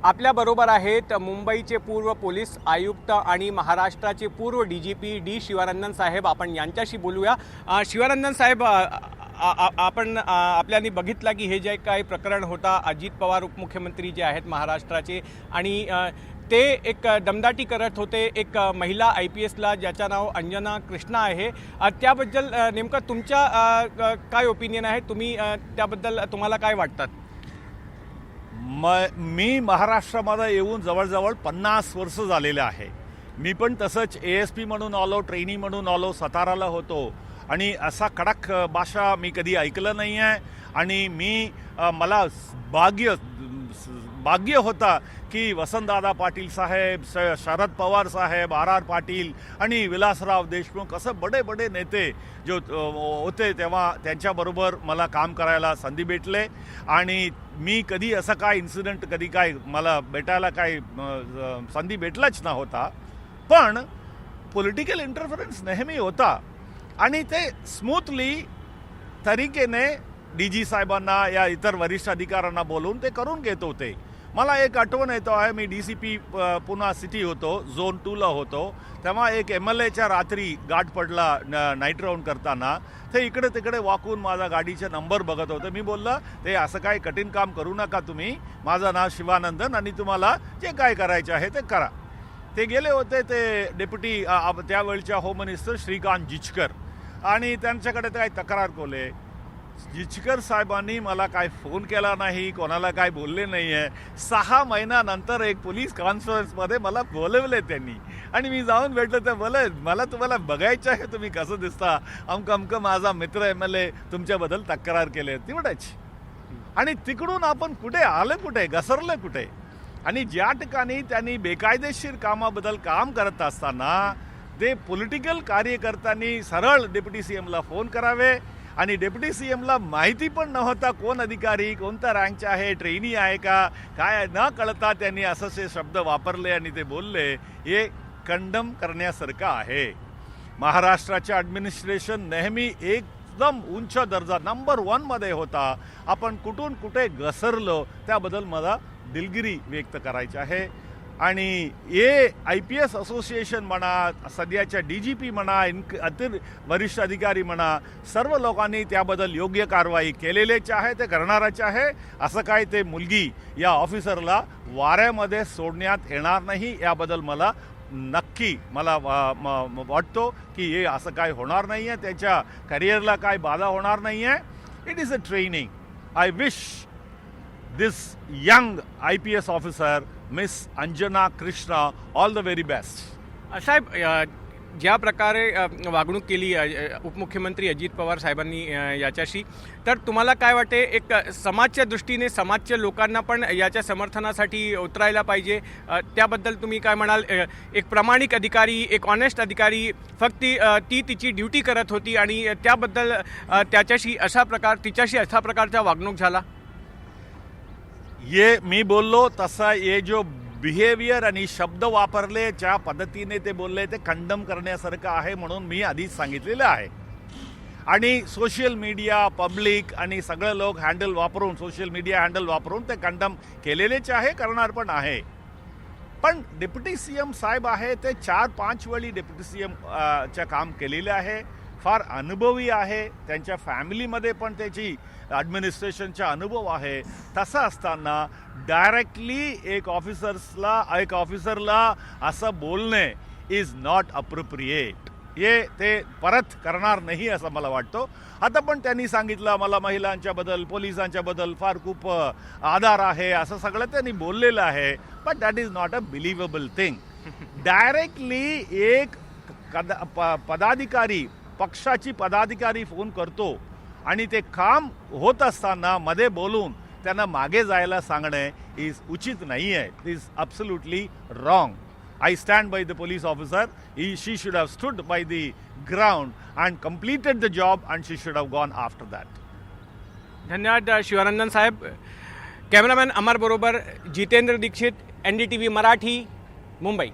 आपल्याबरोबर आहेत मुंबईचे पूर्व पोलीस आयुक्त आणि महाराष्ट्राचे पूर्व DGP डी शिवानंदन साहेब. आपण यांच्याशी बोलूया. शिवानंदन साहेब, आपण आपल्यानी बघितलं की हे जे काही प्रकरण होता, अजित पवार उपमुख्यमंत्री जे आहेत महाराष्ट्राचे, आणि ते एक दमदाटी करत होते एक महिला IPSला ज्याचं नाव अंजना कृष्णा आहे. त्याबद्दल नेमकं तुमच्या काय ओपिनियन आहे? तुम्ही त्याबद्दल तुम्हाला काय वाटतात? मी महाराष्ट्रामध्ये येऊन जवळजवळ 50 वर्ष झालेले आहे. मी पण तसंच ASP म्हणून आलो, ट्रेनी म्हणून आलो, साताराला होतो आणि असा कडक भाषा मी कधी ऐकलं नाही आहे. आणि मला भाग्य होता की वसंतदादा पाटील साहेब, शरद पवार साहेब, RR पाटील आणि विलासराव देशमुख असं बडे नेते जो होते तेव्हा त्यांच्याबरोबर मला काम करायला संधी भेटले. आणि मी कधी असं काय इन्सिडेंट कधी मला भेटायला संधी भेटलाच नव्हता. पण पॉलिटिकल इंटरफरन्स नेहमी होता आणि ते स्मूथली तरीकेने DG साहेबांना या इतर वरिष्ठ अधिकाऱ्यांना बोलून ते करून घेत होते. मला एक आठवण येतो आहे, मी DCP पुणे सिटी होतो, झोन 2ला होतो. तेव्हा एक MLAच्या रात्री गाठ पडला नाईट राऊंड करताना. ते इकडे तिकडे वाकून माझा गाडीचे नंबर बघत होते. मी बोलला, ते असं काही कठीण काम करू नका तुम्ही, माझं नाव शिवानंदन आणि तुम्हाला जे काय करायचे आहे ते करा. ते गेले होते ते डेप्युटी त्यावेळच्या होम मिनिस्टर श्रीकांत जिचकर, आणि त्यांच्याकडे ते काही तक्रार कोले. जिचकर साहेबांनी मला काय फोन केला नाही, कोणाला काय बोलले नाही आहे. 6 महिन्यानंतर एक पोलीस कॉन्फरन्समध्ये मला बोलवले त्यांनी, आणि मी जाऊन भेटलो. ते बोले, मला तुम्हाला बघायचं आहे, तुम्ही कसं दिसता, अमकं माझा मित्र MLA तुमच्याबद्दल तक्रार केले, तेवढंच. आणि तिकडून आपण कुठे आले, कुठे घसरले कुठे. आणि ज्या ठिकाणी त्यांनी बेकायदेशीर कामाबद्दल काम करत असताना ते पॉलिटिकल कार्यकर्त्यांनी सरळ डेप्युटी CMला फोन करावे, आणि डेप्युटी CMला माहिती पण नव्हता कोण अधिकारी, कोणत्या रँकचे आहे, ट्रेनी आहे का काय न कळता त्यांनी असे शब्द वापरले आणि ते बोलले. हे कंडम करण्यासारखं आहे. महाराष्ट्राचे ॲडमिनिस्ट्रेशन नेहमी एकदम उंच दर्जा नंबर 1मध्ये होता. आपण कुठून कुठे घसरलो त्याबद्दल मला दिलगिरी व्यक्त करायची आहे. आणि IPS असोसिएशन म्हणा, सध्याच्या DGP म्हणा, वरिष्ठ अधिकारी म्हणा, सर्व लोकांनी त्याबद्दल योग्य कारवाई केलेलीच आहे, ते करणारच आहे. असं काय ते मुलगी या ऑफिसरला वाऱ्यामध्ये सोडण्यात येणार नाही याबद्दल मला नक्की वाटतो की हे असं काय होणार नाही आहे. त्याच्या करिअरला काय बाधा होणार नाही आहे. It is a training. I wish this young IPS officer miss Anjana Krishna all the very best. साहेब, ज्या प्रकारे वागणूक केली उपमुख्यमंत्री अजित पवार साहेबांनी याच्याशी, तर तुम्हाला काय वाटते, एक समाजच्या दृष्टीने समाजच्या लोकांना पण याच्या समर्थनासाठी उतरायला पाहिजे? त्याबद्दल तुम्ही काय म्हणाल? एक प्रामाणिक अधिकारी, एक ऑनेस्ट अधिकारी, फक्त ती तिची ड्युटी करत होती आणि त्याबद्दल तिच्याशी अशा प्रकारचा वागणूक झाला. ये मी बोललो तसा ये जो बिहेवियर आणि शब्द वापरले, ज्या पद्धतीने ते बोलले, ते कंडम करण्यासारखं आहे म्हणून मी आधीच सांगितलेलं आहे. आणि सोशल मीडिया, पब्लिक आणि सगळे लोक सोशल मीडिया हँडल वापरून ते कंडम केलेलेच आहे, करणार पण आहे. पण डेप्युटी CM साहेब आहे ते 4-5 वेळी डेप्युटी CM च्या काम केलेले आहे, फार अनुभवी आहे. त्यांच्या फॅमिलीमध्ये पण त्याची ॲडमिनिस्ट्रेशनचा अनुभव आहे. तसं असताना डायरेक्टली एक ऑफिसरला असं बोलणे इज नॉट अप्रोप्रिएट. ते परत करणार नाही असं मला वाटतं. आता पण त्यांनी सांगितलं मला महिलांच्याबद्दल, पोलिसांच्याबद्दल फार खूप आदर आहे, असं सगळं त्यांनी बोललेलं आहे. पण that is not a believable thing. Directly एक पक्षाची पदाधिकारी फोन करतो आणि ते काम होत असताना मध्ये बोलून त्यांना मागे जायला सांगणे इज उचित नाही आहे. It is absolutely wrong. I stand by the police officer. She should have stood by the ground and completed the job, and she should have gone after that. धन्यवाद शिवानंदन साहेब. कॅमेरामॅन अमर बरोबर जितेंद्र दीक्षित, NDTV मराठी, मुंबई.